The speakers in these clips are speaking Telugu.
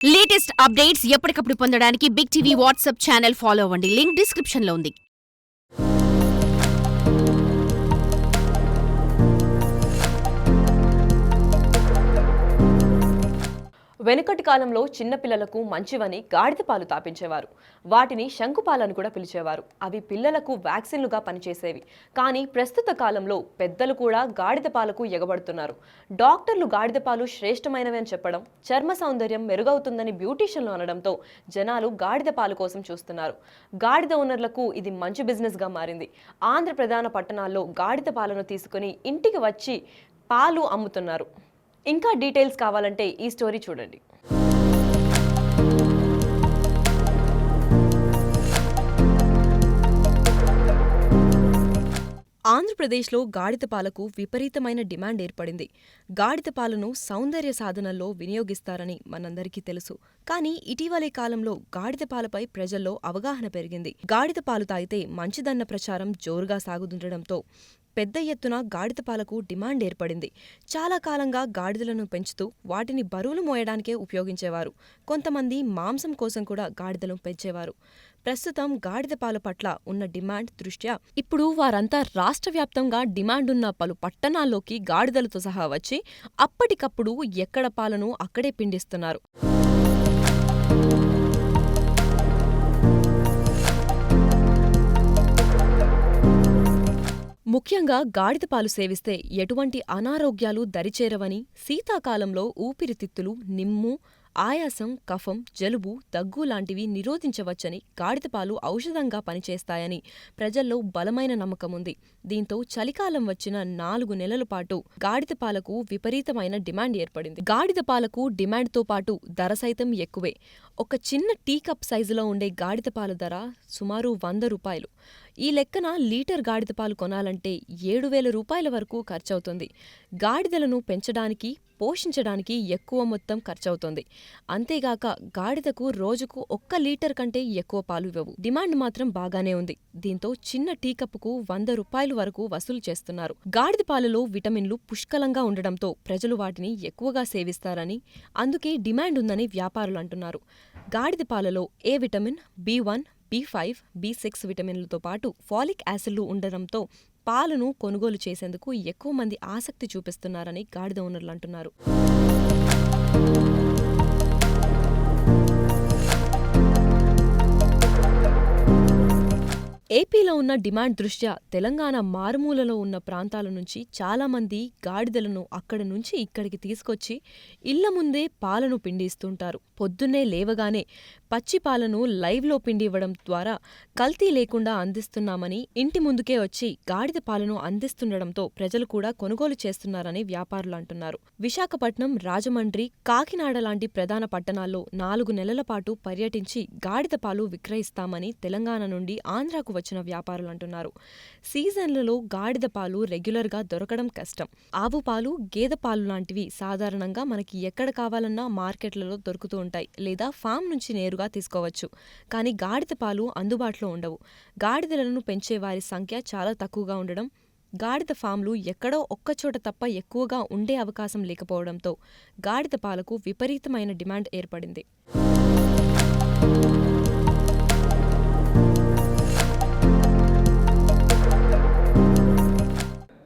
లేటెస్ట్ అప్డేట్స్ ఎప్పటికప్పుడు పొందడానికి Big TV WhatsApp channel follow అవ్వండి. లింక్ డిస్క్రిప్షన్ లో ఉంది. వెనుకటి కాలంలో చిన్నపిల్లలకు మంచివని గాడిద పాలు తాపించేవారు. వాటిని శంకుపాలని కూడా పిలిచేవారు. అవి పిల్లలకు వ్యాక్సిన్లుగా పనిచేసేవి. కానీ ప్రస్తుత కాలంలో పెద్దలు కూడా గాడిద పాలకు ఎగబడుతున్నారు. డాక్టర్లు గాడిద పాలు శ్రేష్టమైనవి అని చెప్పడం, చర్మ సౌందర్యం మెరుగవుతుందని బ్యూటీషియన్లు అనడంతో జనాలు గాడిద పాలు కోసం చూస్తున్నారు. గాడిద ఓనర్లకు ఇది మంచి బిజినెస్గా మారింది. ఆంధ్ర ప్రధాన పట్టణాల్లో గాడిద పాలను తీసుకుని ఇంటికి వచ్చి పాలు అమ్ముతున్నారు. ఇంకా డీటెయిల్స్ కావాలంటే ఈ స్టోరీ చూడండి. ఆంధ్రప్రదేశ్లో గాడిద పాలకు విపరీతమైన డిమాండ్ ఏర్పడింది. గాడిద పాలను సౌందర్య సాధనల్లో వినియోగిస్తారని మనందరికీ తెలుసు. కానీ ఇటీవలి కాలంలో గాడిద పాలపై ప్రజల్లో అవగాహన పెరిగింది. గాడిద పాలు తాగితే మంచిదన్న ప్రచారం జోరుగా సాగుతుండటంతో పెద్ద ఎత్తున గాడిద పాలకు డిమాండ్ ఏర్పడింది. చాలా కాలంగా గాడిదలను పెంచుతూ వాటిని బరువులు మోయడానికే ఉపయోగించేవారు. కొంతమంది మాంసం కోసం కూడా గాడిదలను పెంచేవారు. ప్రస్తుతం గాడిద పాల పట్ల ఉన్న డిమాండ్ దృష్ట్యా ఇప్పుడు వారంతా రాష్ట్ర వ్యాప్తంగా డిమాండున్న పలు పట్టణాల్లోకి గాడిదలతో సహా వచ్చి అప్పటికప్పుడు ఎక్కడ పాలను అక్కడే పిండిస్తున్నారు. ముఖ్యంగా గాడిద పాలు సేవిస్తే ఎటువంటి అనారోగ్యాలు దరిచేరవని, శీతాకాలంలో ఊపిరితిత్తులు, నిమ్ము, ఆయాసం, కఫం, జలుబు, దగ్గు లాంటివి నిరోధించవచ్చని, గాడిదపాలు ఔషధంగా పనిచేస్తాయని ప్రజల్లో బలమైన నమ్మకముంది. దీంతో చలికాలం వచ్చిన 4 నెలల పాటు గాడిదపాలకు విపరీతమైన డిమాండ్ ఏర్పడింది. గాడిదపాలకు డిమాండ్తో పాటు ధర సైతం ఎక్కువే. ఒక చిన్న టీ కప్ సైజులో ఉండే గాడిదపాల ధర సుమారు 100 రూపాయలు. ఈ లెక్కన లీటర్ గాడిదపాలు కొనాలంటే 7,000 రూపాయల వరకు ఖర్చవుతుంది. గాడిదలను పెంచడానికి, పోషించడానికి ఎక్కువ మొత్తం ఖర్చవుతోంది. అంతేగాక గాడిదకు రోజుకు 1 లీటర్ కంటే ఎక్కువ పాలు ఇవ్వవు. డిమాండ్ మాత్రం బాగానే ఉంది. దీంతో చిన్న టీ కప్పుకు 100 రూపాయలు వరకు వసూలు చేస్తున్నారు. గాడిద పాలలో విటమిన్లు పుష్కలంగా ఉండడంతో ప్రజలు వాటిని ఎక్కువగా సేవిస్తారని, అందుకే డిమాండ్ ఉందని వ్యాపారులు అంటున్నారు. గాడిద పాలలో ఏ విటమిన్, B1, B5, B6 విటమిన్లతో పాటు ఫాలిక్ యాసిడ్లు ఉండడంతో పాలను కొనుగోలు చేసేందుకు ఎక్కువ మంది ఆసక్తి చూపిస్తున్నారని గాడిద ఓనర్లు అంటున్నారు. ఏపీలో ఉన్న డిమాండ్ దృష్ట్యా తెలంగాణ మారుమూలలో ఉన్న ప్రాంతాల నుంచి చాలామంది గాడిదలను అక్కడి నుంచి ఇక్కడికి తీసుకొచ్చి ఇళ్ల ముందే పాలను పిండిస్తుంటారు. పొద్దున్నే లేవగానే పచ్చి పాలను లైవ్లో పిండి ఇవ్వడం ద్వారా కల్తీ లేకుండా అందిస్తున్నామని ఇంటి ముందుకే వచ్చి గాడిద పాలను అందిస్తుండటంతో ప్రజలు కూడా కొనుగోలు చేస్తున్నారని వ్యాపారులు అంటున్నారు. విశాఖపట్నం, రాజమండ్రి, కాకినాడ లాంటి ప్రధాన పట్టణాల్లో 4 నెలల పాటు పర్యటించి గాడిద పాలు విక్రయిస్తామని తెలంగాణ నుండి ఆంధ్రాకు వచ్చిన వ్యాపారులు అంటున్నారు. సీజన్లలో గాడిద పాలు రెగ్యులర్గా దొరకడం కష్టం. ఆవు పాలు, గేదె పాలు లాంటివి సాధారణంగా మనకి ఎక్కడ కావాలన్నా మార్కెట్లలో దొరుకుతూ ఉంటాయి, లేదా ఫామ్ నుంచి నేరుగా తీసుకోవచ్చు. కానీ గాడిద పాలు అందుబాటులో ఉండవు. గాడిదలను పెంచే వారి సంఖ్య చాలా తక్కువగా ఉండడం, గాడిద ఫామ్లు ఎక్కడో ఒక్కచోట తప్ప ఎక్కువగా ఉండే అవకాశం లేకపోవడంతో గాడిద పాలకు విపరీతమైన డిమాండ్ ఏర్పడింది.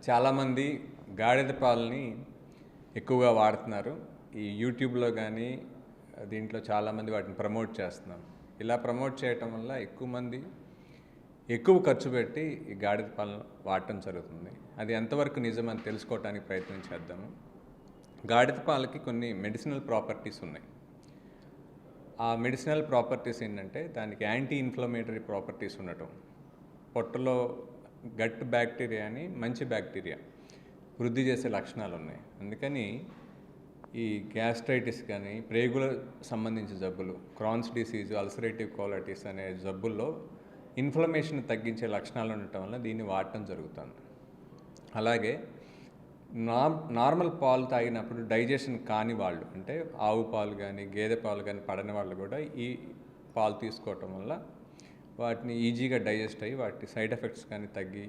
చాలామంది గాడిద పాలని ఎక్కువగా వాడుతున్నారు. ఈ యూట్యూబ్లో కానీ దీంట్లో చాలామంది వాటిని ప్రమోట్ చేస్తున్నారు. ఇలా ప్రమోట్ చేయటం వల్ల ఎక్కువ మంది ఎక్కువ ఖర్చు పెట్టి ఈ గాడిద పాలను వాడటం జరుగుతుంది. అది ఎంతవరకు నిజమని తెలుసుకోవడానికి ప్రయత్నం చేద్దాము. గాడిద పాలకి కొన్ని మెడిసినల్ ప్రాపర్టీస్ ఉన్నాయి. ఆ మెడిసినల్ ప్రాపర్టీస్ ఏంటంటే దానికి యాంటీ ఇన్ఫ్లమేటరీ ప్రాపర్టీస్ ఉండటం, పొట్టలో గట్ బ్యాక్టీరియా అని మంచి బ్యాక్టీరియా వృద్ధి చేసే లక్షణాలు ఉన్నాయి. అందుకని ఈ గ్యాస్ట్రైటిస్ కానీ, ప్రేగుల సంబంధించిన జబ్బులు, క్రాన్స్ డిసీజ్, అల్సరేటివ్ కోలైటిస్ అనే జబ్బుల్లో ఇన్ఫ్లమేషన్ తగ్గించే లక్షణాలు ఉండటం వల్ల దీన్ని వాడటం జరుగుతుంది. అలాగే నార్మల్ పాలు తాగినప్పుడు డైజెషన్ కాని వాళ్ళు, అంటే ఆవు పాలు కానీ గేదె పాలు కానీ పడని వాళ్ళు కూడా ఈ పాలు తీసుకోవటం వల్ల వాటిని ఈజీగా డైజెస్ట్ అయ్యి వాటి సైడ్ ఎఫెక్ట్స్ కానీ తగ్గి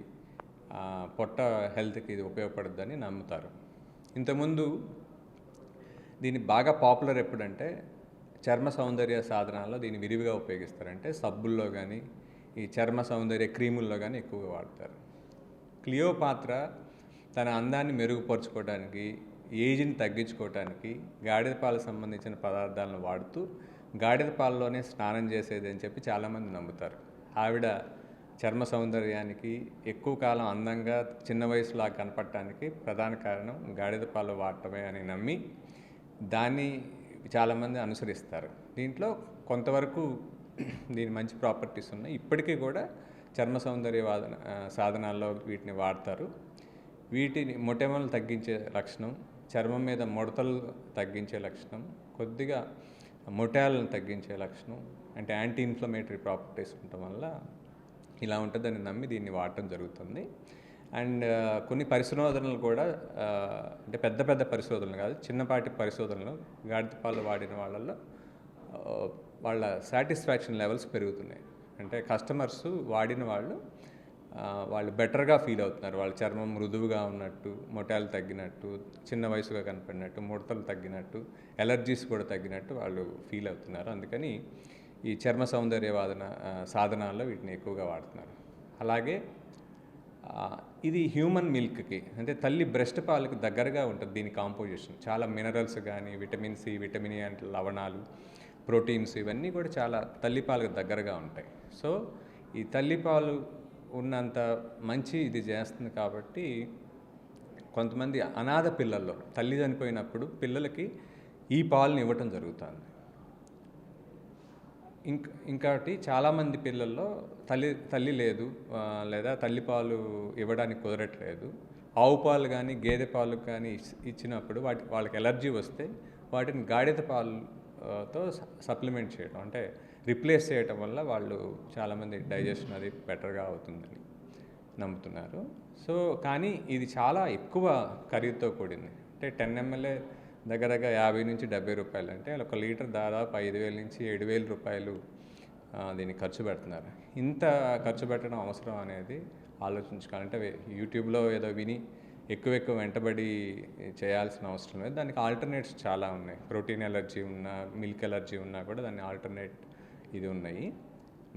పొట్ట హెల్త్కి ఇది ఉపయోగపడుతుందని నమ్ముతారు. ఇంతకుముందు దీన్ని బాగా పాపులర్ ఎప్పుడంటే చర్మ సౌందర్య సాధనాల్లో దీన్ని విరివిగా ఉపయోగిస్తారంటే సబ్బుల్లో కానీ ఈ చర్మ సౌందర్య క్రీముల్లో కానీ ఎక్కువగా వాడతారు. క్లియోపాత్ర తన అందాన్ని మెరుగుపరుచుకోవడానికి, ఏజ్ని తగ్గించుకోవడానికి గాడిద పాలకు సంబంధించిన పదార్థాలను వాడుతూ గాడిద పాలలోనే స్నానం చేసేది అని చెప్పి చాలామంది నమ్ముతారు. ఆవిడ చర్మ సౌందర్యానికి, ఎక్కువ కాలం అందంగా చిన్న వయసులా కనపడటానికి ప్రధాన కారణం గాడిద పాలు వాడటమే అని నమ్మి దాన్ని చాలామంది అనుసరిస్తారు. దీంట్లో కొంతవరకు దీని మంచి ప్రాపర్టీస్ ఉన్నాయి. ఇప్పటికీ కూడా చర్మ సౌందర్య సాధనాల్లో వీటిని వాడతారు. వీటిని మొటిమలు తగ్గించే లక్షణం, చర్మం మీద ముడతలు తగ్గించే లక్షణం, కొద్దిగా మొటాలను తగ్గించే లక్షణం, అంటే యాంటీ ఇన్ఫ్లమేటరీ ప్రాపర్టీస్ ఉండటం వల్ల ఇలా ఉంటుందని నమ్మి దీన్ని వాడటం జరుగుతుంది. అండ్ కొన్ని పరిశోధనలు కూడా అంటే పెద్ద పెద్ద పరిశోధనలు కాదు, చిన్నపాటి పరిశోధనలు గాడిద పాలు వాడిన వాళ్ళల్లో వాళ్ళ సాటిస్ఫాక్షన్ లెవెల్స్ పెరుగుతున్నాయి. అంటే కస్టమర్స్ వాడిన వాళ్ళు బెటర్గా ఫీల్ అవుతున్నారు. వాళ్ళ చర్మం మృదువుగా ఉన్నట్టు, మొటాలు తగ్గినట్టు, చిన్న వయసుగా కనపడినట్టు, ముడతలు తగ్గినట్టు, ఎలర్జీస్ కూడా తగ్గినట్టు వాళ్ళు ఫీల్ అవుతున్నారు. అందుకని ఈ చర్మ సౌందర్య సాధనాల్లో వీటిని ఎక్కువగా వాడుతున్నారు. అలాగే ఇది హ్యూమన్ మిల్క్కి అంటే తల్లి బ్రెస్ట్ పాలకి దగ్గరగా ఉంటుంది దీని కాంపోజిషన్. చాలా మినరల్స్ కానీ, విటమిన్ సి, విటమిన్ ఏ అంటే లవణాలు, ప్రోటీన్స్ ఇవన్నీ కూడా చాలా తల్లిపాలకు దగ్గరగా ఉంటాయి. సో ఈ తల్లిపాలు ఉన్నంత మంచి ఇది చేస్తుంది. కాబట్టి కొంతమంది అనాథ పిల్లల్లో తల్లి చనిపోయినప్పుడు పిల్లలకి ఈ పాలను ఇవ్వటం జరుగుతుంది. ఇంకోటి చాలామంది పిల్లల్లో తల్లి లేదు లేదా తల్లిపాలు ఇవ్వడానికి కుదరట్లేదు. ఆవు పాలు కానీ గేదె పాలు కానీ ఇచ్చినప్పుడు వాళ్ళకి ఎలర్జీ వస్తే వాటిని గాడిద పాలుతో సప్లిమెంట్ చేయడం అంటే రిప్లేస్ చేయటం వల్ల వాళ్ళు చాలామంది డైజెషన్ అది బెటర్గా అవుతుందని నమ్ముతున్నారు. సో కానీ ఇది చాలా ఎక్కువ ఖరీదుతో కూడింది. అంటే 10 ml దగ్గర 50 నుంచి 70 రూపాయలు, అంటే 1 లీటర్ దాదాపు 5,000 నుంచి 7,000 రూపాయలు దీన్ని ఖర్చు పెడుతున్నారు. ఇంత ఖర్చు పెట్టడం అవసరం అనేది ఆలోచించుకోవాలంటే యూట్యూబ్లో ఏదో విని ఎక్కువ వెంటబడి చేయాల్సిన అవసరం లేదు. దానికి ఆల్టర్నేట్స్ చాలా ఉన్నాయి. ప్రోటీన్ ఎలర్జీ ఉన్నా, మిల్క్ ఎలర్జీ ఉన్నా కూడా దాన్ని ఆల్టర్నేట్ ఇది ఉన్నాయి.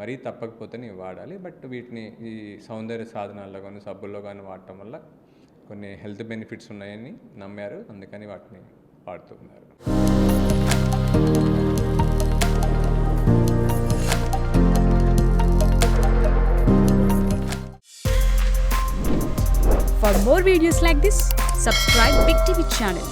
మరీ తప్పకపోతే వాడాలి. బట్ వీటిని ఈ సౌందర్య సాధనాల్లో కానీ సబ్బుల్లో కానీ వాడటం వల్ల కొన్ని హెల్త్ బెనిఫిట్స్ ఉన్నాయని నమ్మారు. అందుకని వాటిని వాడుతున్నారు. For more videos like this, subscribe Big TV channel.